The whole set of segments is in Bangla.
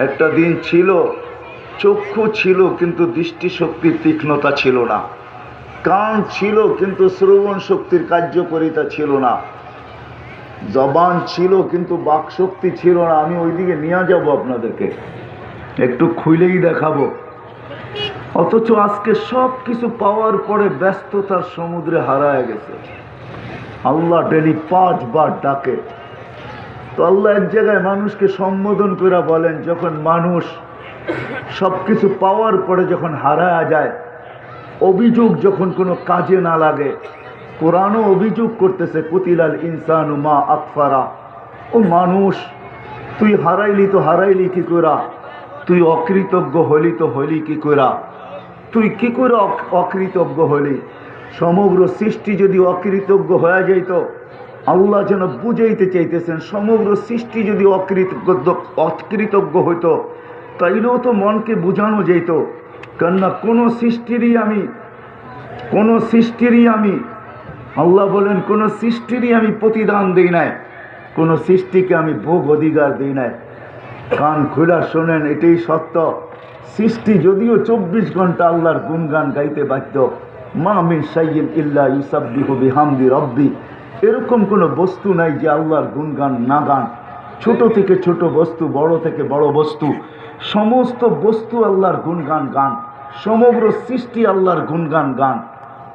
একটা দিন ছিল চক্ষু ছিল কিন্তু দৃষ্টিশক্তির তীক্ষ্ণতা ছিল না, কান ছিল কিন্তু শ্রবণ শক্তির কার্যকারিতা ছিল না, জবান ছিল কিন্তু বাকশক্তি ছিল না। আমি ওইদিকে নিয়ে যাব, আপনাদেরকে একটু খুলেই দেখাবো। অথচ আজকে সব কিছু পাওয়ার পরে ব্যস্ততার সমুদ্রে হারায় গেছে। আল্লাহ ডেলি 5 বার ডাকে। তো আল্লাহ এক জায়গায় মানুষকে সম্বোধন করে বলেন, যখন মানুষ সবকিছু পাওয়ার পরে যখন হারায় যায়, অভিযোগ যখন কোনো কাজে না লাগে, কোরআনও অভিযোগ করতেছে, কুতিলাল ইনসানু মা আকফারা, ও মানুষ তুই হারাইলি তো হারাইলি কি কইরা, তুই অকৃতজ্ঞ হলি তো হলি কি কইরা, তুই কি করে অকৃতজ্ঞ হলি। সমগ্র সৃষ্টি যদি অকৃতজ্ঞ হয়ে যাইত, আল্লাহ যেন বুঝাইতে চাইতেছেন, সমগ্র সৃষ্টি যদি অকৃতজ্ঞ হইতো, তাইলেও তো মনকে বুঝানো যেত। কেননা কোনো সৃষ্টিরই আমি আল্লাহ বলেন, কোনো সৃষ্টিরই আমি প্রতিদান দিই নাই, কোনো সৃষ্টিকে আমি ভোগ অধিকার দিই নাই। কান খোলা শোনেন, এটাই সত্য। সৃষ্টি যদিও 24 ঘন্টা আল্লাহর গুণগান গাইতে বাধ্য, মা মিন শাইইন ইল্লা ইউসাব্বিহু বিহামদি রব্বি, এরকম কোনো বস্তু নাই যে আল্লাহর গুণগান না গান। ছোট থেকে ছোট বস্তু, বড় থেকে বড় বস্তু, সমস্ত বস্তু আল্লাহর গুণগান গান, সমগ্র সৃষ্টি আল্লাহর গুণগান গান।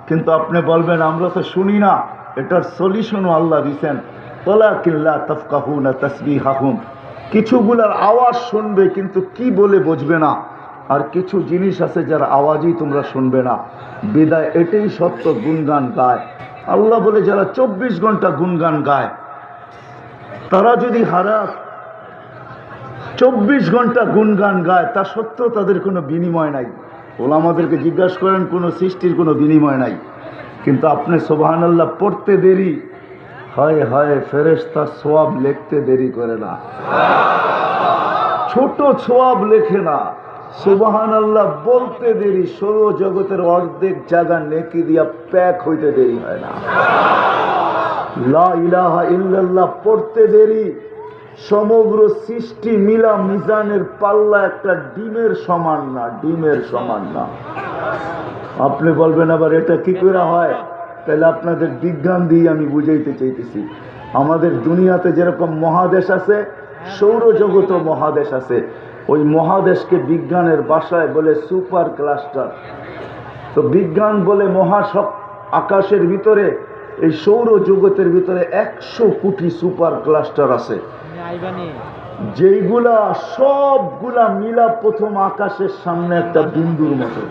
কিন্তু আপনি বলবেন আমরা তো শুনি না, এটার সলিউশনও আল্লাহ দিচ্ছেন, ওয়ালাকিল্লা তাফকাহুনা তাসবিহাহুম, কিছুগুলার আওয়াজ শুনবে কিন্তু কি বলে বুঝবে না, আর কিছু জিনিস আছে যার আওয়াজই তোমরা শুনবে না। বিদায় এটাই সত্য, গুণগান গায়। আল্লাহ বলে যারা 24 ঘন্টা গুণগান গায়, তারা যদি 24 ঘন্টা গুণগান গায়, তা সত্ত্বেও তাদের কোনো বিনিময় নাই। ওলামাদেরকে জিজ্ঞাসা করেন, কোনো সৃষ্টির কোনো বিনিময় নাই। কিন্তু আপনি সুবহানাল্লাহ পড়তে দেরি হয় হয়, ফেরেশতা সওয়াব লিখতে দেরি করে না, ছোট সওয়াব লেখে না। সুবহানাল্লাহ বলতে দেরি, 16 জগতের অর্ধেক জায়গা নেকি দিয়া প্যাক হইতে দেরি হয় না। লা ইলাহা ইল্লাল্লাহ পড়তে দেরি, সমগ্র সৃষ্টি মিলা মিজানের পাল্লা একটা ডিমের সমান না, ডিমের সমান না। আপনি বলবেন আবার এটা কি করে হয়? তাহলে আপনাদের বিজ্ঞান দিয়ে আমি বুঝাইতে চাইতেছি। আমাদের দুনিয়াতে যেরকম মহাদেশ আছে, সৌরজগতও মহাদেশ আছে। ওই মহাদেশকে বিজ্ঞানের ভাষায় বলে সুপার ক্লাস্টার। তো বিজ্ঞান বলে আকাশের ভিতরে, এই সৌরজগতের ভিতরে 100 কোটি সুপার ক্লাস্টার আছে, যেইগুলা সবগুলা মিলা প্রথম আকাশের সামনে একটা বিন্দুর মতো।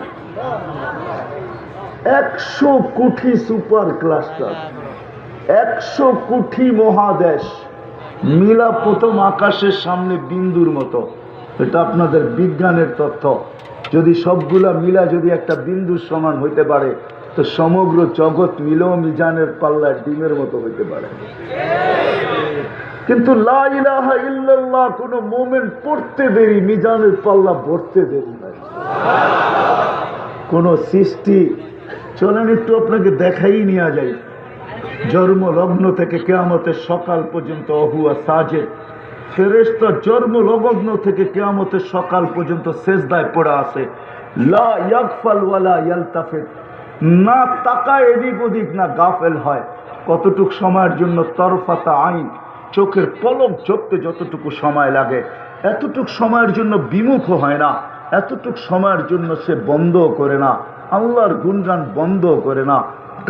100 কোটি সুপার ক্লাস্টার, 100 কোটি মহাদেশ মিলা প্রথম আকাশের সামনে বিন্দুর মতো। এটা আপনাদের বিজ্ঞানের তথ্য। যদি সবগুলা মিলা যদি একটা বিন্দুর সমান হইতে পারে, তো সমগ্র জগৎ মিলেও মিজানের পাল্লায় ডিমের মতো হইতে পারে। কিন্তু লা ইলাহা ইল্লাল্লাহ কোন মোমেন পড়তে দেরি, মিজানের পাল্লা ভরতে দেরি হয়। কোন সৃষ্টি, চলেন একটু আপনাকে দেখাই নিয়ে যাই। জন্ম লগ্ন থেকে কিয়ামতের সকাল পর্যন্ত অহুয়া সাজেদ, ফেরেশতা জন্ম লগ্ন থেকে কিয়ামতের সকাল পর্যন্ত সেজদায় পড়ে আছে। লা ইয়াগফাল ওয়ালা ইয়ালতাফিত, না তাকায় এদিক ওদিক, না গাফেল হয়। কতটুক সময়ের জন্য? তরফাতা আইন, চোখের পলক ঝরতে যতটুকু সময় লাগে, এতটুক সময়ের জন্য বিমুখ হয় না, এতটুক সময়ের জন্য সে বন্ধ করে না, আল্লাহর গুণগান বন্ধ করে না,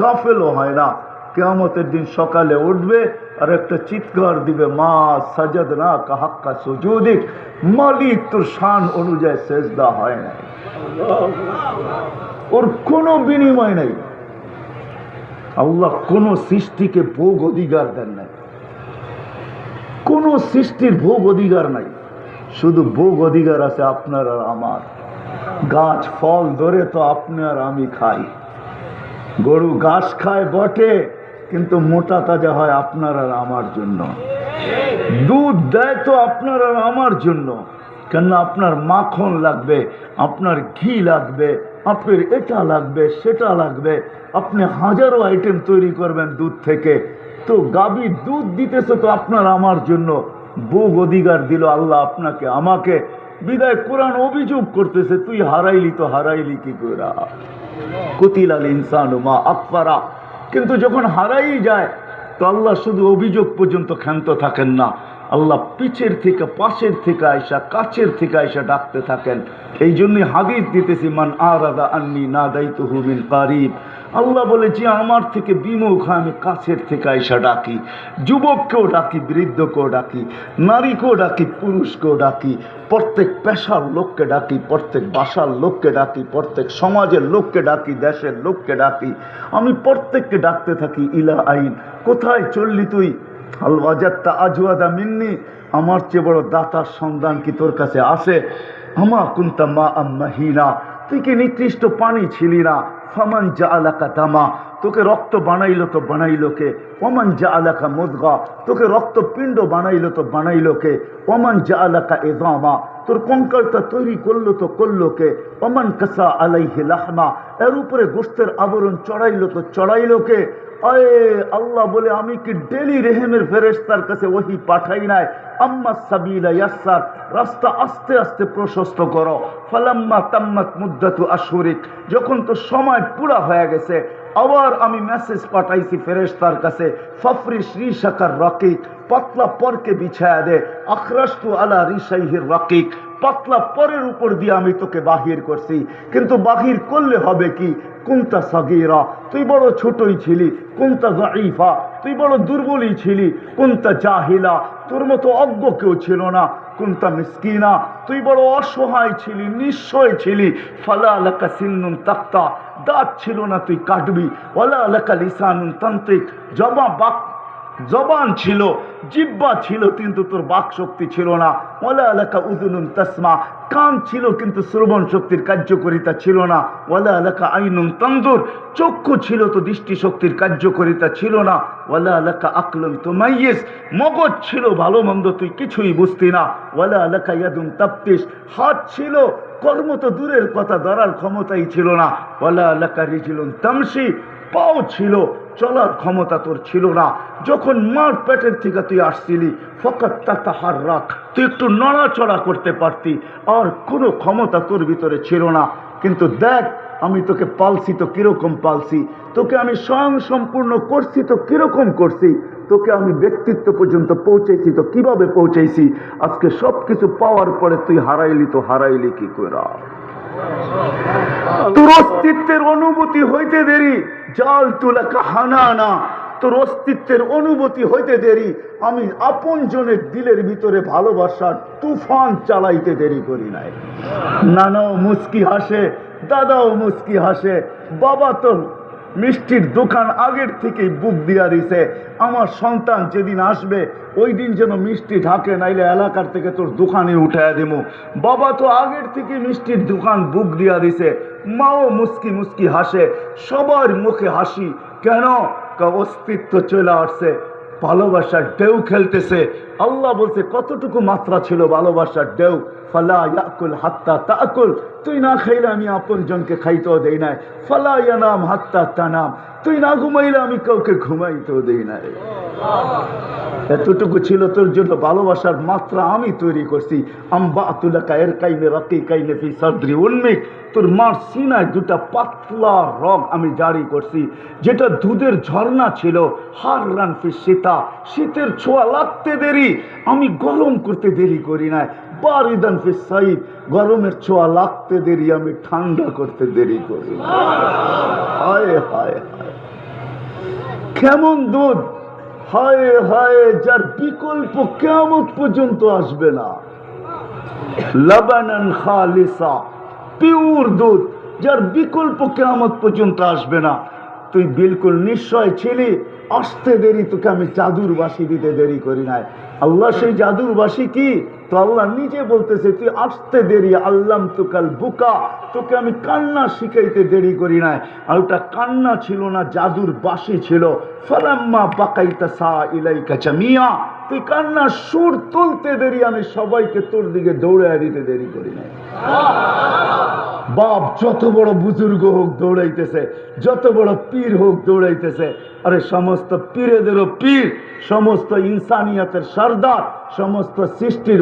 গাফেলও হয় না। কিয়ামতের দিন সকালে উঠবে আর একটা চিৎকার দিবে, মা সাজাদনা কা হাক্কা সুজুদিক, মালিক তোর শান অনুযায়ী সেজদা হয় নাই। ওর কোনো বিনিময় নাই। আল্লাহ কোন সৃষ্টিকে ভোগ অধিকার দেন নাই, কোন সৃষ্টির ভোগ অধিকার নাই। শুধু ভোগ অধিকার আছে আপনার আর আমার। গাছ ফল ধরে তো আপনি আর আমি খাই, গরু ঘাস খায় বটে, কিন্তু মোটা তাজা হয় আপনার আর আমার জন্য। দুধ দেয় তো আপনার আর আমার জন্য, কেন আপনার মাখন লাগবে, আপনার ঘি লাগবে, আপনার এটা লাগবে সেটা লাগবে, আপনি হাজারো আইটেম তৈরি করবেন দুধ থেকে। তো গাভী দুধ দিতেছে তো আপনার আমার জন্য। ভোগ অধিকার দিল আল্লাহ আপনাকে আমাকে, বিদায় কোরআন অভিযোগ করতেছে তুই হারাইলি তো হারাইলি কি করে, কুতিলাল ইনসানু মা আকফারা। কিন্তু যখন হারাই যায় তো আল্লাহ শুধু অভিযোগ পর্যন্ত ক্ষান্ত থাকেন না, আল্লাহ পিছের থেকে পাশের থেকে আয়সা কাছের থেকে আয়সা ডাকতে থাকেন। এই জন্যই হাদিস দিতেছি, মান আরাদা আন্নি নাদাইতুহু মিন কারিব। আল্লাহ বলে যে আমার থেকে বিমুখ আমি কাছের থেকে আয়সা ডাকি, যুবককেও ডাকি, বৃদ্ধকেও ডাকি, নারীকেও ডাকি, পুরুষকেও ডাকি, প্রত্যেক পেশার লোককে ডাকি, প্রত্যেক বাসার লোককে ডাকি, প্রত্যেক সমাজের লোককে ডাকি, দেশের লোককে ডাকি। আমি প্রত্যেককে ডাকতে থাকি ইলা আইন, কোথায় চললি তুই? আল ওয়াজাত্তা আজওয়াদা মিন্নি, আমার চেয়ে বড় দাতার সন্ধান কি তোর কাছে আছে? আমা কুনতা মা আম্মাহিনা, তুই কি নিকৃষ্ট পানি ছিলি না? ফামান জাআলাকা দামা, তোকে রক্ত বানাইলো তো বানাইলো কে? ওমান জাআলাকা মুদগা, তোকে রক্তপিণ্ড বানাইলো তো বানাইলো কে? ওমান জাআলাকা ইযামা, তোর কঙ্কালটা তৈরি করলো তো করলো কে? ওমান কাসা আলাইহি লাহমা, এর উপরে গোশতের আবরণ চড়াইলো তো চড়াইলো কে? আয়ে আল্লাহ বলে আমি কি ডেলি রেহেমের ফেরেশতার কাছে ওহী পাঠাই নাই? আম্মা সাবিলা ইয়াসসার, রাস্তা আস্তে আস্তে প্রশস্ত করো। ফালাম্মা তাম্মাত মুদ্দাতু আশহুরিক, যখন তো সময় পুরা হয়ে গেছে আবার আমি মেসেজ পাঠাইছি ফেরেশতার কাছে, ফাফরিশ রিশাকার রাকিক, পাতলা পরকে বিছায়া দে। আখরাজতু আলা রিশাইহির রাকিক, পাতলা পরের উপর দিয়ে আমি তোকে বাহির করছি। কিন্তু বাহির করলে হবে কি? কুনতা সাগীরা, তুই বড় ছোটই ছিলি। কুনতা যাঈফা, তুই বড় দুর্বলই ছিলি। কুনতা জাহিলা, তোর মতো অজ্ঞ কেউ ছিল না। কুনতা মিসকিনা, তুই বড় অসহায় ছিলি, নিঃস্বয় ছিলি। ফালা লাকা সিন্নুন তাক্তা, দাঁত ছিল না তুই কাটবি। ওয়ালা লাকা লিসানুন তান্তিক, জবান ছিল, জিহ্বা ছিল, কিন্তু তোর বাক শক্তি ছিল না। ওয়ালা লাকা উযুনুন তাসমা, কান ছিল কিন্তু শ্রবণ শক্তির কার্যকারিতা ছিল না। ওয়ালা লাকা আইনুন তানজুর, চক্ষু ছিল তো দৃষ্টি শক্তির কার্যকারিতা ছিল না। ওয়ালা লাকা আকলুন তুমাইয়িজ, মগজ ছিল ভালো মন্দ তুই কিছুই বুঝতি না। ওয়ালা লাকা ইয়াদুন তাবতিশ, হাত ছিল, কর্ম তো দূরের কথা, ধরার ক্ষমতাই ছিল না। ওয়ালা লাকা রিজলুন তামশি, পাও ছিল, চলার ক্ষমতা তোর ছিল না। যখন মার পেটের থেকে তুই আসছিলি ফকাত তাতাহাররাক, তুই একটু নড়াচড়া করতে পারতি, আর কোনো ক্ষমতা তোর ভিতরে ছিল না। কিন্তু দেখ আমি তোকে পালছি তো কিরকম পালছি, তোকে আমি স্বয়ং সম্পূর্ণ করছি তো কিরকম করছি, তোকে আমি ব্যক্তিত্ব পর্যন্ত পৌঁছাইছি তো কিভাবে পৌঁছাইছি। আজকে সব কিছু পাওয়ার পরে তুই হারাইলি তো হারাইলি কি করে? তোর অস্তিত্বের অনুভূতি হইতে দেরি, জাল তুলাকা হানানা, তোর অস্তিত্বের অনুভূতি হইতে দেরি। আমি আপন জনের দিলের ভিতরে ভালোবাসার তুফান চালাইতে দেরি করি নাই। নানাও মুস্কি হাসে, দাদাও মুস্কি হাসে, বাবা তোর মিষ্টির দোকান আগের থেকেই বুক দিয়া দিছে। আমার সন্তান যেদিন আসবে ওই দিন যেন মিষ্টি ঢাকে, নাইলে এলাকার থেকে তোর দোকানে উঠাইয়া দেবো। বাবা তো আগের থেকে মিষ্টির দোকান বুক দিয়া দিছে। মাও মুস্কি মুস্কি হাসে, সবার মুখে হাসি। কেন? অস্তিত্ব চলে আসছে, ভালোবাসার ঢেউ খেলতেছে। আল্লাহ বলছে কতটুকু মাত্রা ছিল ভালোবাসার ঢেউ? ফালা ইয়াকুল হাত্তা তাকুল, তুই না খাইলে আমি আপন জনকে খাইতেও দেই নাই। ফালা ইয়ানাম হাত্তা তানাম, তুই না ঘুমাইলে আমি কাউকে ঘুমাইতেও দেই নাই। এতটুকু ছিল তোর জন্য ভালোবাসার মাত্রা আমি তৈরি করছি। আম্বাতুলাকা ইরকাইনে রাকিকাইনে ফি সাদরি উম্মিক, তোর মার সিনায় দুটা পাতলা রগ আমি জারি করছি, যেটা দুধের ঝর্ণা ছিল। হাররান ফি শীতা, শীতের ছোঁয়া লাগতে দেরি, আমি গরম করতে দেরি করি নাই। বারিদান ফি সাইফ, গরমের ছোঁয়া লাগতে দেরি, আমি ঠান্ডা করতে দেরি করি না। হায় হায় হায়, কেমন দুধ! হায় হায়, যার বিকল্প কিয়ামত পর্যন্ত আসবে না। লাবানান খালিসা, পিওর দুধ, যার বিকল্প কিয়ামত পর্যন্ত আসবে না। তুই বিলকুল নিশ্চয় ছিলি, আসতে দেরি, তোকে আমি জাদুর বাসি দিতে দেরি করি নাই। আল্লাহ সেই জাদুর বাসি কি? তো আল্লাহ নিজে বলতেছে তুই আসতে দেরি, আল্লাম তুকাল বুকা, তোকে আমি কান্না শিখাইতে দেরি করি নাই। আর ওটা কান্না ছিল না, জাদুর বাসি ছিল। ফালাম্মা বাকাইতা সা ইলাইকা জামিয়া, তুই কান্নার সুর তুলতে দেরি, আমি সবাইকে তোর দিকে দৌড়ায় দিতে দেরি করি নাই। বাপ যত বড় বুজুর্গ হোক দৌড়াইতেছে, যত বড় পীর হোক দৌড়াইতেছে। আরে সমস্ত পীরেদেরও পীর, সমস্ত ইনসানিয়াতের সর্দার, সমস্ত সৃষ্টির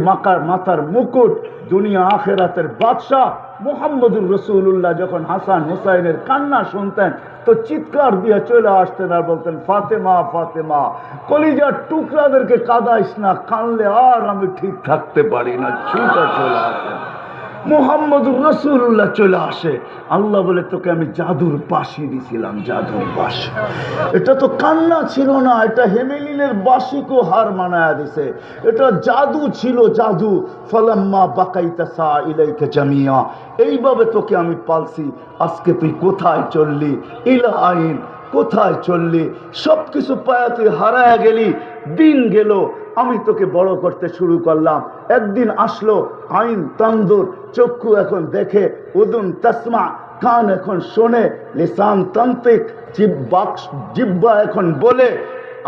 মাথার মুকুট, দুনিয়া আখেরাতের বাদশাহ মুহাম্মদুর রাসূলুল্লাহ যখন হাসান হুসাইনের কান্না শুনতেন তো চিৎকার দিয়ে চলে আসতেন আর বলতেন, ফাতেমা ফাতেমা, কলিজার টুকরাদেরকে কাঁদাইস না, কানলে আর আমি ঠিক থাকতে পারি না। ছুটে চলে আসেন মুহাম্মদুর রাসূলুল্লাহ চলে আসে, আল্লাহ বলে তোকে আমি জাদুর বাঁশি দিছিলাম, জাদুর বাঁশি। এটা তো কান্না ছিল না, এটা হেমেলিনের বাঁশিকেও হার মানায়া দিছে। এটা জাদু ছিল, জাদু। ফালাম্মা বাকাইতা সা ইলাইকা জামিয়া, এইভাবে তোকে আমি পালছি। আজকে তুই কোথায় চললি? ইলা আইন, কোথায় চললি? সব কিছু পায়া তুই হারায়া গেলি। দিন গেল, আমি তোকে বড় করতে শুরু করলাম। একদিন আসলো আইন তানদুর, চক্ষু এখন দেখে, উদুন তাসমা, কান এখন শোনে, লিসান তান্ত্রিক, জিব্বা এখন বলে,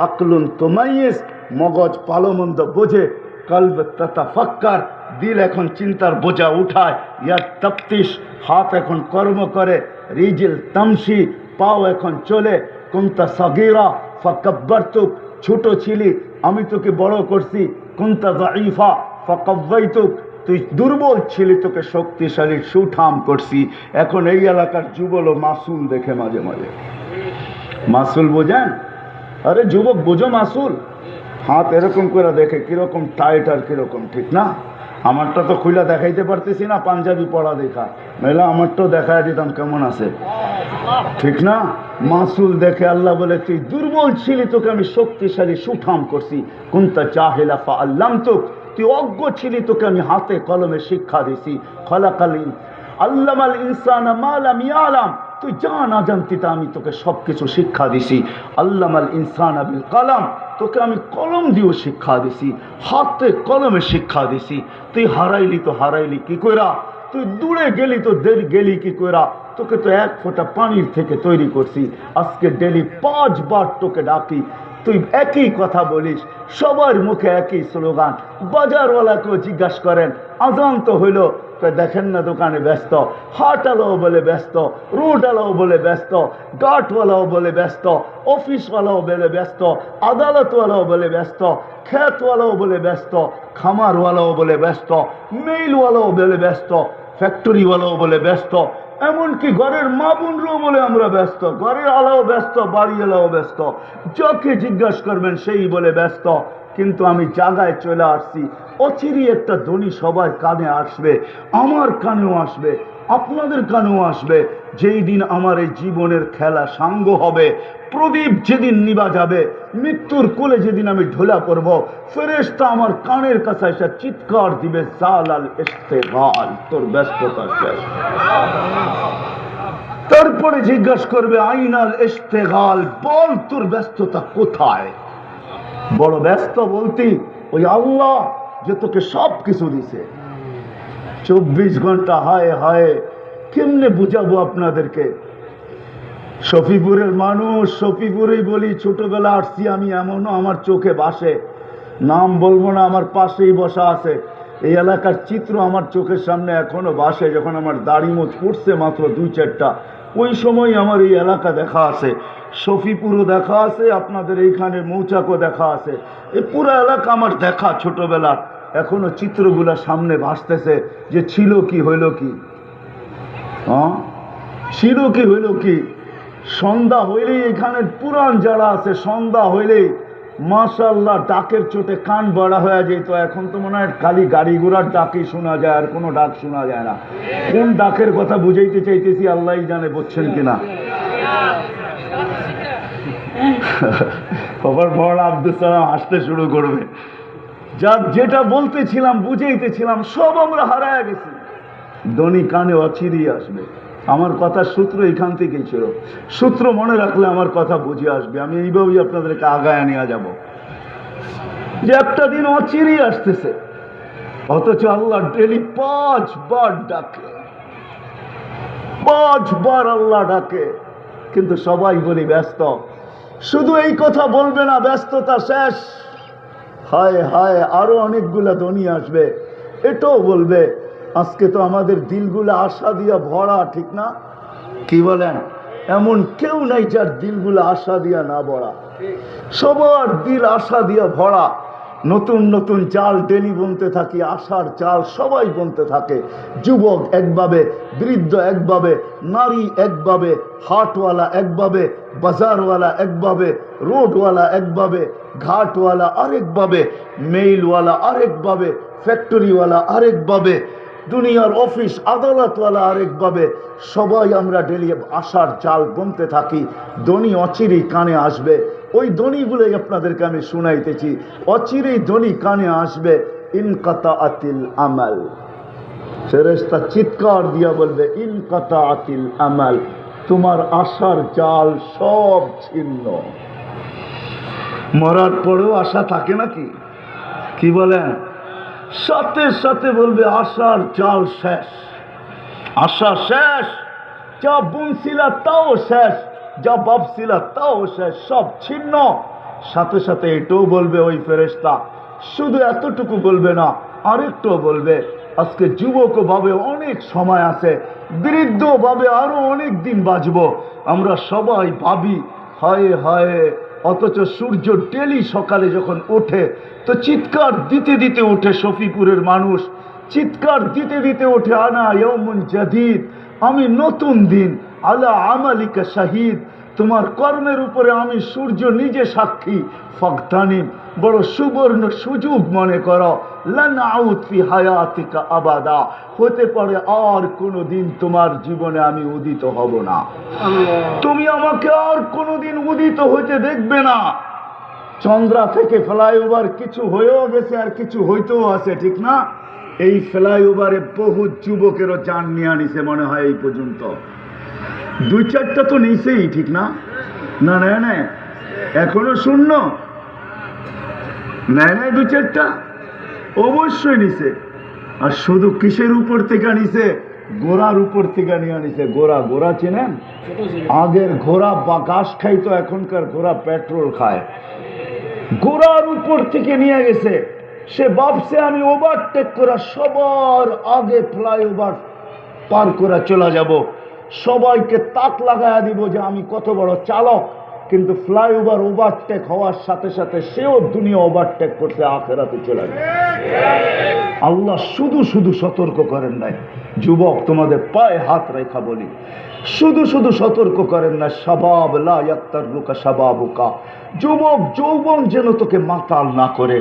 আকলুন তুমাইয়িজ, মগজ পালোমন্দ বোঝে, কলব তাতাফাক্কার, দিল এখন চিন্তার বোঝা উঠায়, ইয়া তাফতিশ, হাত এখন কর্ম করে, রিজিল তামশি, পাও এখন চলে, কুনতা সাগীরা ফাকাব্বারতুক, ছোট ছিলি আমি তোকে বড় করছি, কুনতা যায়ীফা ফাকাওয়াইতুক, তুই দুর্বল ছিলি তোকে শক্তিশালী সুঠাম করছি। এখন এই এলাকার যুবল ও মাসুল দেখে মাঝে মাঝে, মাসুল বোঝেন? আরে যুবক বোঝো মাসুল, হাত এরকম করে দেখে কিরকম টাইট আর কিরকম, ঠিক না? আমারটা তো খুলে দেখাইতে পারতেছি না, পাঞ্জাবি পড়া দেখা, নইলে আমারটাও দেখাই দিতাম কেমন আছে, ঠিক না? মাসুল দেখে আল্লাহ বলে, তুই দুর্বল ছিলি তোকে আমি শক্তিশালী সুঠাম করছি। কুনতা জাহিলা ফাআল্লামতুক, তুই অজ্ঞ ছিলি তোকে আমি হাতে কলমে শিক্ষা দিছি। খলাকাল আল্লামাল ইনসানা মা লাম ইয়ালাম, তুই যা না জানতি তা আমি তোকে সবকিছু শিক্ষা দিছি। আল্লামাল ইনসানা বিল কলম, তোকে আমি কলম দিয়েও শিক্ষা দিছি, হাতে কলমে শিক্ষা দিছি। তুই হারাইলি তো হারাইলি কি কইরা? তুই দূরে গেলি তো গেলি কি কইরা? তোকে তো এক ফোঁটা পানির থেকে তৈরি করছি। আজকে ডেলি 5 বার তোকে ডাকি, তুই একই কথা বলিস, সবার মুখে একই স্লোগান। বাজারওয়ালাকেও জিজ্ঞাসা করেন, আজান তো হইল, দেখেন না দোকানে ব্যস্ত, হাটওয়ালাও বলে ব্যস্ত, রোডওয়ালাও বলে ব্যস্ত, গাটওয়ালাও বলে ব্যস্ত, অফিসওয়ালাও বলে ব্যস্ত, আদালতওয়ালাও বলে ব্যস্ত, ক্ষেতওয়ালাও বলে ব্যস্ত, খামারওয়ালাও বলে ব্যস্ত, মেইলওয়ালাও বলে ব্যস্ত, ফ্যাক্টরিওয়ালাও বলে ব্যস্ত, এমনকি ঘরের মা বোনরাও বলে আমরা ব্যস্ত, ঘরের আলাও ব্যস্ত, বাড়িওয়ালাও ব্যস্ত, যাকে জিজ্ঞাসা করবেন সেই বলে ব্যস্ত। কিন্তু আমি জায়গায় চলে আসছি, অচিরেই একটা ধ্বনি সবার কানে আসবে, আমার কানেও আসবে, আপনাদের কানেও আসবে। যেই দিন আমার এই জীবনের খেলা সাঙ্গ হবে, প্রদীপ যেদিন নিভা যাবে, মৃত্যুর কোলে যেদিন আমি ঢোলা পড়ব, ফেরেশতা আমার কানের কাছে এসে চিৎকার দিবে, জালাল ইস্তেগাল, তোর ব্যস্ততা শেষ। তারপরে জিজ্ঞাসা করবে, আইনাল ইস্তেগাল, বল তোর ব্যস্ততা কোথায়? বড় ব্যস্ত বলতি ওই আল্লাহ যে তোকে সব কিছু দিছে। 24 ঘন্টা, হায় হায় কেমনে বুঝাবো আপনাদেরকে? শফিপুরের মানুষ, শফিপুরেই বলি, ছোটবেলা আসছি আমি, এমনও আমার চোখে ভাসে, নাম বলবো না, আমার পাশেই বসা আছে। এই এলাকার চিত্র আমার চোখের সামনে এখনো ভাসে। যখন আমার দাড়ি মোচ উঠছে মাত্র 2-4টা, ওই সময় আমার এই এলাকা দেখা আছে, শফিপুরও দেখা আছে, আপনাদের এইখানে মৌচাকও দেখা আছে। এই পুরো এলাকা আমার দেখা ছোটবেলার, এখনো চিত্রগুলা সামনে ভাসতেছে যে ছিল কি হইল কি, হ্যাঁ ছিল কি হইল কি। সন্ধ্যা হইলেই এখানে পুরান যারা আছে, সন্ধ্যা হইলেই মাশাআল্লাহ ডাকের চোটে কান বড়া হয়ে যেত। এখন তো মনে হয় খালি গাড়ি ঘোড়ার ডাকই শোনা যায়, আর কোনো ডাক শোনা যায় না। কোন ডাকের কথা বুঝাইতে চাইতেছি আল্লাহই জানে, বুঝছেন কিনা। খবর বড় আব্দুল সালাম হাসতে শুরু করবে, যা যেটা বলতেছিলাম বুঝাইতেছিলাম সব আমরা হারায় গেছি। ধনী কানে অচিরেই আসবে। আমার কথার সূত্র এখান থেকেই ছিল, সূত্র মনে রাখলে আমার কথা বুঝে আসবে। আমি এইভাবেই আপনাদেরকে আগায় নিয়ে যাব, যে একটা দিন অচিরেই আসতেছে, অথচ আল্লাহ ডেলি 5 বার ডাকে, 5 বার আল্লাহ ডাকে, কিন্তু সবাই বলি ব্যস্ত। শুধু এই কথা বলবে না ব্যস্ততা শেষ, হায় হায় আরো অনেকগুলা ধনী আসবে, এটাও বলবে আজকে তো আমাদের দিলগুলো আশা দিয়া ভরা, ঠিক না? কি বলেন? এমন কেউ নাই যার দিলগুলো আশা দিয়া না ভরা। সবার দিল আশা দিয়া ভরা। নতুন নতুন চাল ডেলি বুনতে থাকি, আশার চাল সবাই বুনতে থাকে। যুবক একভাবে, বৃদ্ধ একভাবে, নারী একভাবে, হাটওয়ালা একভাবে, বাজারওয়ালা একভাবে, রোডওয়ালা একভাবে, ঘাটওয়ালা আরেকভাবে, মেইলওয়ালা আরেকভাবে, ফ্যাক্টরিওয়ালা আরেকভাবে, দুনিয়ার অফিস আদালতওয়ালা আরেকভাবে। সবাই আমরা ডেলি আশার চাল বুনতে থাকি। ধনী অচিরেই কানে আসবে। ওই ধ্বনিগুলোই আপনাদেরকে আমি শুনাইতেছি। অচিরেই ধ্বনি কানে আসবে, ইনকাতাআতিল আমাল। ফেরেশতা চিৎকার দিয়া বলবে, ইনকাতাআতিল আমাল, তোমার আশার জাল সব ছিন্ন। মরার পরেও আশা থাকে নাকি? কি বলেন? সাথে সাথে বলবে আশার জাল শেষ, আশা শেষ। যা বুনছিলা তাও শেষ, যা ভাবছিলা তাও শেষ, সব ছিন্ন। সাথে সাথে এটাও বলবে ওই ফেরেশতা, শুধু এতটুকু বলবে না, আরেকটু বলবে, আজকে যুবক ভাবে অনেক সময় আছে, বৃদ্ধ ভাবে আরো অনেক দিন বাঁচবো। আমরা সবাই ভাবি হায় হায়, অথচ সূর্য ডেলি সকালে যখন ওঠে তো চিৎকার দিতে দিতে ওঠে। শফিপুরের মানুষ চিৎকার দিতে দিতে ওঠে, আনা ইয়াউমুন জাদীদ, আমি নতুন দিন, আলা আমালিকা শাহিদ, তোমার কর্মের উপরে আমি সূর্য নিজে সাক্ষী। ফাগতানিম, বড় সুবর্ণ সুযোগ মনে করো, লান আউদ ফি হায়াতিকা আবাদা, হতে পারে আর কোনোদিন তোমার জীবনে আমি উদিত হব না। তুমি আমাকে আর কোনোদিন উদিত হইতে দেখবে না। চন্দ্রা থেকে ফ্লাইওভার কিছু হয়েও গেছে, আর কিছু হইতেও আছে, ঠিক না? এই ফ্লাইওভারে বহু যুবকেরও জান নিয়ে আনিছে মনে হয় এই পর্যন্ত। দুই চারটা তো নিছেই, ঠিক না? না না না, এখনো শূন্য নেয় নাই, দুই চারটা অবশ্যই নিছে। আর শুধু কিসের উপর থেকে নিছে? ঘোড়ার উপর থেকে নিয়ে আনিছে। ঘোড়া, ঘোড়া চেনেন? আগের ঘোড়া বা ঘাস খাইতো, এখনকার ঘোড়া পেট্রোল খায়। ঘোড়ার উপর থেকে নিয়ে গেছে। সে ভাবছে আমি ওভারটেক করা সবার আগে ফ্লাইওভার পার করে চলে যাব, সবাইকে তাক লাগাইয়া দিব যে আমি কত বড় চালক। কিন্তু ফ্লাইওভার ওভারটেক হওয়ার সাথে সাথে সেও দুনিয়া ওভারটেক করতে আখেরাতে চলে যায়। আল্লাহ শুধু শুধু সতর্ক করেন নাই। যুবক, তোমাদের পায়ে হাত রেখা বলি, শুধু শুধু সতর্ক করেন না, শাবাব লা ইয়াক্তারুকা শাবাবুকা, যুবক যৌবন যেন তোকে মাতাল না করে,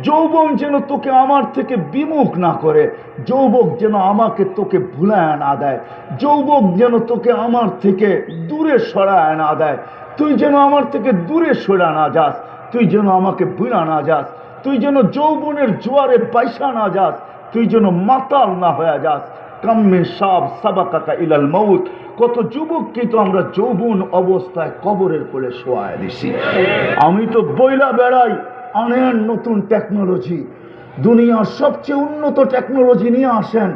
যৌবন যেন তোকে আমার থেকে বিমুখ না করে, যৌবক যেন আমাকে তোকে ভুলায় না দেয়, যৌবক যেন তোকে আমার থেকে দূরে সরায় না দেয়। তুই যেন আমার থেকে দূরে সরা না যাস, তুই যেন আমাকে ভুলা না যাস, তুই যেন যৌবনের জোয়ারে বাইসা না যাস, তুই যেন মাতাল না হয়ে যাস। কাম্মিন সাব সাবাকাকা ইলাল মাউত, কত যুবককে তো আমরা যৌবন অবস্থায় কবরের কোলে শোয়ায় দিছি। আমি তো বইলা বেড়াই, আনেন নতুন টেকনোলজি, দুনিয়ার সবচেয়ে উন্নত টেকনোলজি নিয়ে আসেন,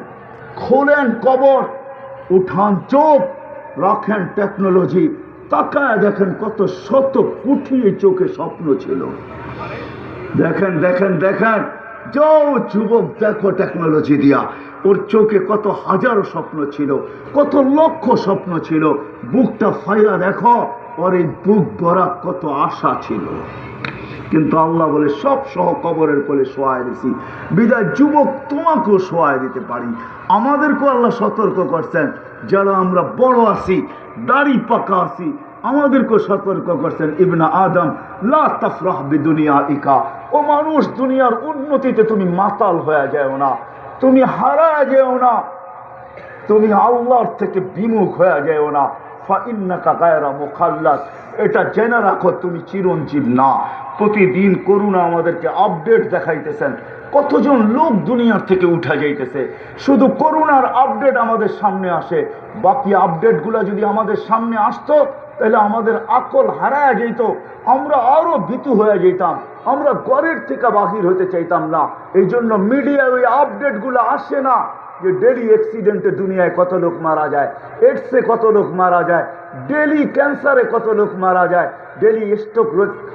খোলেন কবর, উঠান চোখ, রাখেন টেকনোলজি, তাকায় দেখেন কত শত কোটি চোখে স্বপ্ন ছিল। দেখেন দেখেন দেখেন, যাও যুবক দেখো টেকনোলজি দিয়া, ওর চোখে কত হাজারো স্বপ্ন ছিল, কত লক্ষ স্বপ্ন ছিল। বুকটা ফাইরা দেখো, ওর এই বুক ভরা কত আশা ছিল। কিন্তু আল্লাহ বলে সব সহ কবরের কোলে শোয়ায় দিছি। বিদায় যুবক, তোমাকেও শোয়ায় দিতে পারি। আমাদেরকেও আল্লাহ সতর্ক করছেন, যারা আমরা বড় আছি, দাড়ি পাকা আছি, আমাদেরকেও সতর্ক করছেন, ইবনা আদম লা তাফরাহ বিদুনিয়াইকা, ও মানুষ, দুনিয়ার উন্নতিতে তুমি মাতাল হয়ে যাও না, তুমি হারায় যেও না, তুমি আল্লাহর থেকে বিমুখ হয়ে যাও না। ফাইন্নাকা গায়রা মুখাল্লাদ, এটা জেনে রাখো তুমি চিরঞ্জীব না। প্রতিদিন করুণা আমাদেরকে আপডেট দেখাইতেছেন, কতজন লোক দুনিয়ার থেকে উঠা যাইতেছে। শুধু করুণার আপডেট আমাদের সামনে আসে, বাকি আপডেটগুলো যদি আমাদের সামনে আসতো তাহলে আমাদের আকল হারায় যেত, আমরা আরো ভীতু হয়ে যেতাম, আমরা ঘরের থেকে বাহির হতে চাইতাম না। এই জন্য মিডিয়ায় ওই আপডেটগুলো আসে না, যে ডেলি অ্যাক্সিডেন্টে দুনিয়ায় কত লোক মারা যায়, এডসে কত লোক মারা যায়, ডেলি ক্যান্সারে কত লোক মারা যায়, ডেলি স্ট্রোক,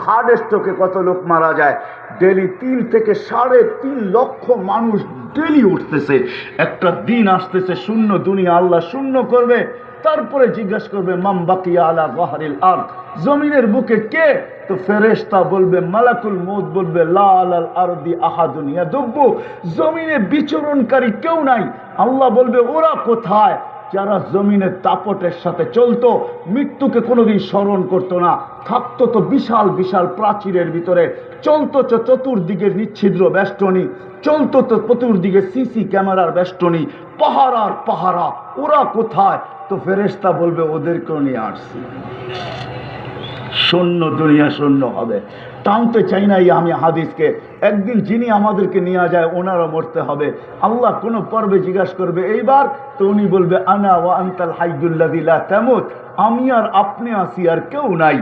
হার্ট স্ট্রোকে কত লোক মারা যায়, ডেলি 3 থেকে 3.5 লক্ষ মানুষ ডেলি উঠতেছে। একটা দিন আসতেছে শূন্য দুনিয়া আল্লাহ শূন্য করবে, তারপরে জিজ্ঞাসা করবে মাম বাকিয়া আলা যাহরিল আরদ, জমিনের বুকে কে? তো ফেরেশতা বলবে, মালাকুল মউত বলবে লা আলাল আরদি আহাদুন ইয়াদুব্বু, জমিনে বিচরণকারী কেউ নাই। আল্লাহ বলবে ওরা কোথায়? যারা জমিনের দাপটের সাথে চলতো, মৃত্যুকে কোনোদিন স্মরণ করতো না, থাকতো তো বিশাল বিশাল প্রাচীরের ভিতরে, চলতো তো চতুর্দিকে নিচ্ছিদ্র বেষ্টনী, চলতো তো চতুর্দিকে সিসি ক্যামেরার বেষ্টনী, পাহারার পাহারা, ওরা কোথায়? তো ফেরেশতা বলবে ওদেরকেও নিয়ে আসছি। শূন্য দুনিয়া শূন্য হবে। টানতে চাই না আমি হাদিসকে, একদিন যিনি আমাদেরকে নিয়ে যায় ওনারও মরতে হবে। আল্লাহ কোন পর্বে জিজ্ঞাসা করবে এইবার, তো উনি বলবে আনা ওয়া আনতাল হাইয়ুল্লাযী লা তামুত, আমি আর আপনি আছি, আর কেউ নাই,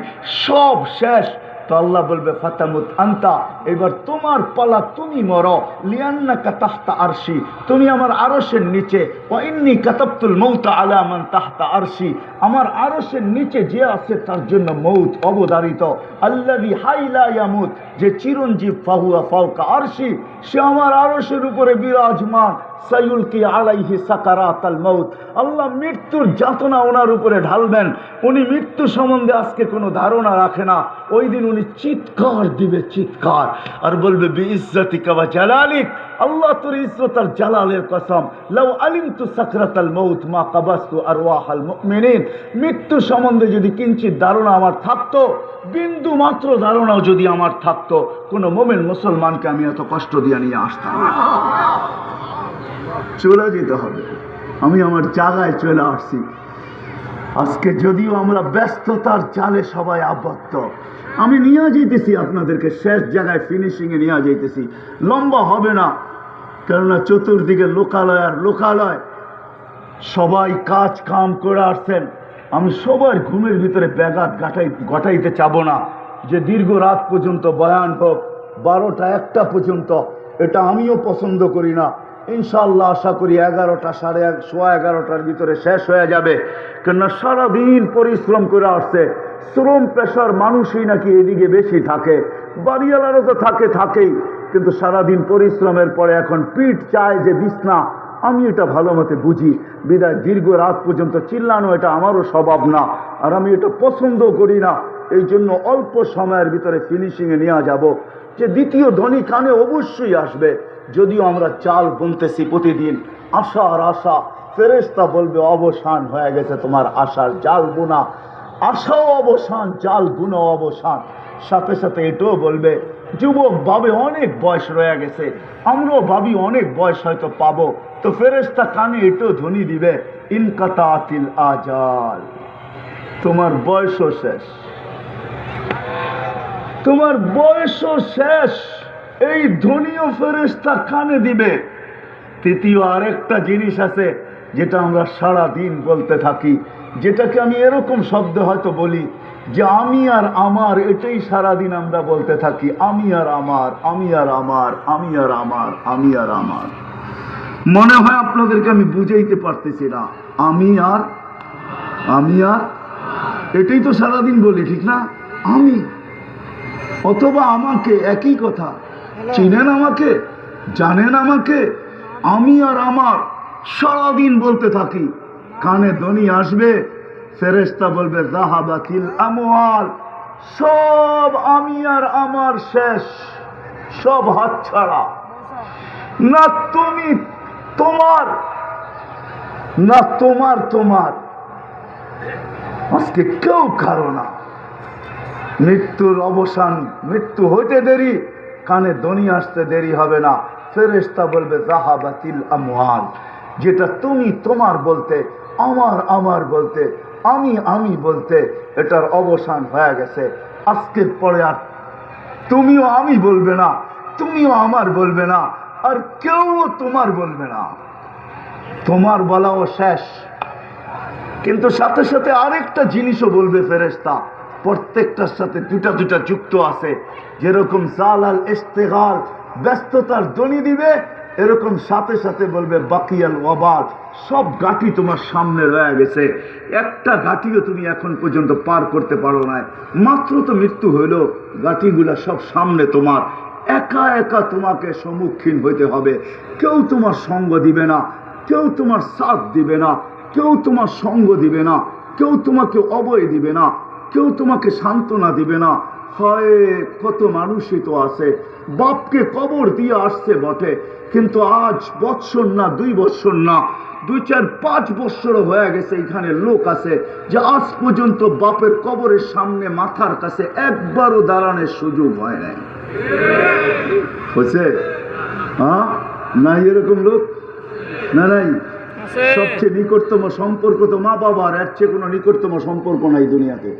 সব শেষ। তো আল্লাহ বলবে ফাতামুত আনতা, এবার তোমার পালা, তুমি মরো, লিআন্নাকা তাহতা আরশি, তুমি আমার আরশের নিচে, ওয়া ইন্নী কাতাবতুল মাউতা আলা মান তাহতা আরশি, আমার আরশের নিচে যে আছে তার জন্য মউত অবধারিত। আল্লাযী হাই লা ইয়ামুত, যে চিরঞ্জীব, ফাহুয়া ফাওকা আরশি, সে আমার আরশের উপরে বিরাজমান। সায়ুলকি আলাইহি সাকারাতাল মাউত, আল্লাহ মৃত্যুর যাতনা ওনার উপরে ঢালবেন। উনি মৃত্যু সম্বন্ধে আজকে কোনো ধারণা রাখে না, ওই দিন উনি চিৎকার দিবে, চিৎকার, আর বলবে বিইজ্জাতিকা ওয়া জালালিক, আল্লাহ তোর ইজ্জত আর জালালের কসম, লাউ আলিমতু সাকরাতাল মাউত মা কাবাসতু আরওয়াহাল মুমিনিন, মৃত্যু সম্বন্ধে যদি কিঞ্চিত ধারণা আমার থাকতো, বিন্দু মাত্র ধারণাও যদি আমার থাকতো, কোনো মুমিন মুসলমানকে আমি এত কষ্ট দিয়ে নিয়ে আসতাম না। চলে যেতে হবে, আমি আমার জায়গায় চলে আসছি। আজকে যদিও আমরা ব্যস্ততার জালে সবাই আবদ্ধ, আমি নিয়ে যেতেছি আপনাদেরকে শেষ জায়গায়, ফিনিশিংয়ে নিয়ে যেতেছি। লম্বা হবে না, কেননা চতুর্দিকে লোকালয় আর লোকালয়, সবাই কাজ কাম করে আসছেন। আমি সবার ঘুমের ভিতরে ব্যাঘাত ঘটাইতে চাবো না, যে দীর্ঘ রাত পর্যন্ত বয়ান হোক, 12টা 1টা পর্যন্ত, এটা আমিও পছন্দ করি না। ইনশাআল্লাহ আশা করি 11টা, 11:15টার ভিতরে শেষ হয়ে যাবে, কেননা সারাদিন পরিশ্রম করে আসছে। শ্রম পেশার মানুষই নাকি এদিকে বেশি থাকে, বাড়িওয়ালারও তো থাকেই, কিন্তু সারাদিন পরিশ্রমের পরে এখন পিঠ চায় যে বিছনা। আমি এটা ভালো মতে বুঝি, বিদায় দীর্ঘ রাত পর্যন্ত চিল্লানো এটা আমারও স্বভাব না, আর আমি এটা পছন্দ করি না। এই জন্য অল্প সময়ের ভিতরে ফিনিশিংয়ে নিয়ে যাব, যে দ্বিতীয় ধ্বনি কানে অবশ্যই আসবে। যদিও আমরা চাল বুনতেছি প্রতিদিন, আশা আর আশা, ফেরেশতা বলবে অবসান হয়ে গেছে তোমার আশার জাল বোনা, আশাও অবসান, জাল বুনাও অবসান। সাথে সাথে এটাও বলবে যুবক ভাবে অনেক বয়স রয়ে গেছে, আমরাও ভাবি অনেক বয়স হয়তো পাবো। তো ফেরেশতা কানে এটাও ধ্বনি দিবে ইনকাতাতিল আজাল, তোমার বয়সও শেষ, তোমার বয়সও শেষ। এই ধ্বনিও ফেরেশতা কানে দিবে। তৃতীয় আরেকটা জিনিস আছে যেটা আমরা সারা দিন বলতে থাকি, যেটাকে আমি এরকম শব্দ হয়তো বলি যে আমি আর আমার, এটাই সারাদিন আমরা বলতে থাকি, আমি আর আমার, আমি আর আমার, আমি আর আমার, আমি আর আমার। মনে হয় আপনাদেরকে আমি বুঝাইতে পারতেছি না, আমি আর এটাই তো সারাদিন বলি, ঠিক না? আমি অথবা আমাকে, একই কথা। চিনেন আমাকে, জানেন আমাকে, আমি আর আমার সারাদিন বলতে থাকি। কানে ধ্বনি আসবে, ফেরেশতা বলবে যাহাবাতিল আমওয়াল, সব আমি আর আমার শেষ, সব হাতছাড়া। না তুমি তোমার, না তোমার, আজকে কেউ কারো না। মৃত্যুর অবসান, মৃত্যু হইতে দেরি, কানে ধ্বনি আসতে দেরি হবে না। ফেরেশতা বলবে যাহাবাতিল আমওয়াল, যেটা তুমি তোমার বলতে, আমার বলতে, আমি বলতে, এটার অবসান হয়ে গেছে। আজকের পরে আর তুমিও আমি বলবে না, তুমিও আমার বলবে না, আর কেউ তোমার বলবে না, তোমার বলাও শেষ। কিন্তু সাথে সাথে আরেকটা জিনিসও বলবে ফেরেশতা, প্রত্যেকটার সাথে দুটা যুক্ত আছে। যেরকম জালাল ইস্তেগাল, ব্যস্ততার ধ্বনি দিবে, এরকম সাথে সাথে বলবে বাকিয়াল ওয়াবাদ, সব গাঠি তোমার সামনে রয়ে গেছে, একটা গাঠিও তুমি এখন পর্যন্ত পার করতে পারো না, মাত্র তো মৃত্যু হইল, গাঠিগুলা সব সামনে তোমার, একা একা তোমাকে সম্মুখীন হইতে হবে। কেউ তোমার সঙ্গ দিবে না, কেউ তোমার সাথ দিবে না, কেউ তোমার সঙ্গ দিবে না, কেউ তোমাকে অভয় দিবে না, কেউ তোমাকে সান্ত্বনা দিবে না। হয় কত মানুষই তো আছে বাপকে কবর দিয়ে আসছে বটে, কিন্তু আজ বৎসর না 2 বৎসর না 2, 4, 5 বৎসরও হয়ে গেছে, এখানে লোক আছে যে আজ পর্যন্ত বাপের কবরের সামনে মাথার কাছে একবারও দাঁড়ানোর সুযোগ হয় নাই। হয়েছে? হ্যাঁ, নাই এরকম লোক? না নাই? সবচেয়ে নিকটতম সম্পর্ক তো মা বাবার, এর চেয়ে কোনো নিকটতম সম্পর্ক নাই দুনিয়াতে।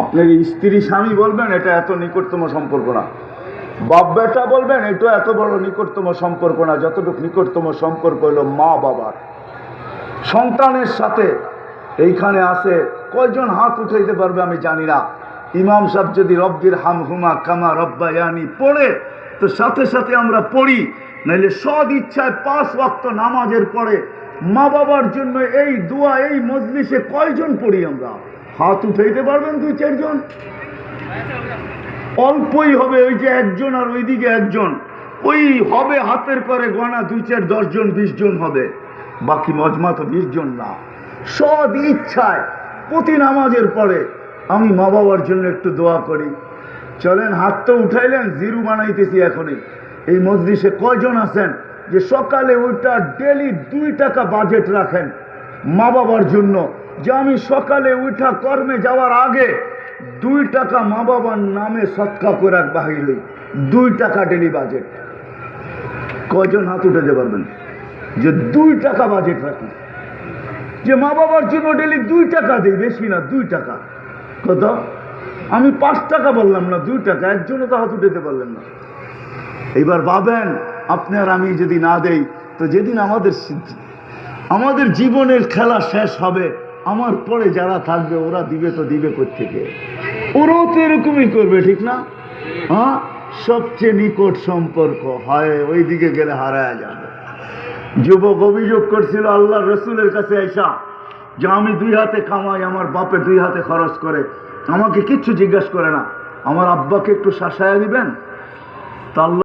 আপনার স্ত্রী স্বামী বলবেন এটা এত নিকটতম সম্পর্ক না, বাপ বেটা বলবেন এটা এত বড় নিকটতম সম্পর্ক না, যতটুকু নিকটতম সম্পর্ক হলো মা বাবার সন্তানের সাথে। এইখানে আছে কয়জন হাত উঠাইতে পারবে আমি জানি না। ইমাম সাহেব যদি রব্বির হামহুমা কামা রব্বায়ানি পড়ে তো সাথে সাথে আমরা পড়ি, নাইলে সদ ইচ্ছায় 5 ওয়াক্ত নামাজের পরে মা বাবার জন্য এই দোয়া এই মজলিসে কয়জন পড়ি আমরা? হাত উঠাইতে পারবেন 2-4 জন? অল্পই হবে, ওই যে একজন আর ওইদিকে একজন, ওই হবে হাতের করে গণা 2, 4, 10 জন 20 জন হবে, বাকি মজমা তো 20 জন না। সদ ইচ্ছায় প্রতি নামাজের পরে আমি মা বাবার জন্য একটু দোয়া করি। চলেন, হাত তো উঠাইলেন, জিরু বানাইতেছি এখনই। এই মজলিসে কয়জন আছেন যে সকালে ওইটা ডেলি 2 টাকা বাজেট রাখেন মা বাবার জন্য, যে আমি সকালে উঠা কর্মে যাওয়ার আগে 2 টাকা মা বাবার নামে সৎকা করে বাহির হই? 2 টাকা ডেলি বাজেট। কয়জন হাত উঠাতে পারবেন যে 2 টাকা বাজেট রাখি, যে মা বাবার জন্য ডেলি 2 টাকা দিই? বেশি না, 2 টাকা। কত? আমি 5 টাকা বললাম না, 2 টাকা। একজনও তো হাত উঠাতে পারলেন না। এইবার ভাবেন, আপনি আর আমি যদি না দেই তো যেদিন আমাদের জীবনের খেলা শেষ হবে, আমার পরে যারা থাকবে ওরা দিবে তো দিবে কোত্থেকে? ওরাও তো এরকমই করবে, ঠিক না? হ্যাঁ, সবচেয়ে নিকট সম্পর্ক হয় ওই দিকে গেলে হারায় যাবে। যুবক অভিযোগ করছিল আল্লাহ রসুলের কাছে আইসা যে আমি 2 হাতে কামাই, আমার বাপে 2 হাতে খরচ করে, আমাকে কিচ্ছু জিজ্ঞাসা করে না, আমার আব্বাকে একটু শাসায়া দিবেন? তা আল্লাহ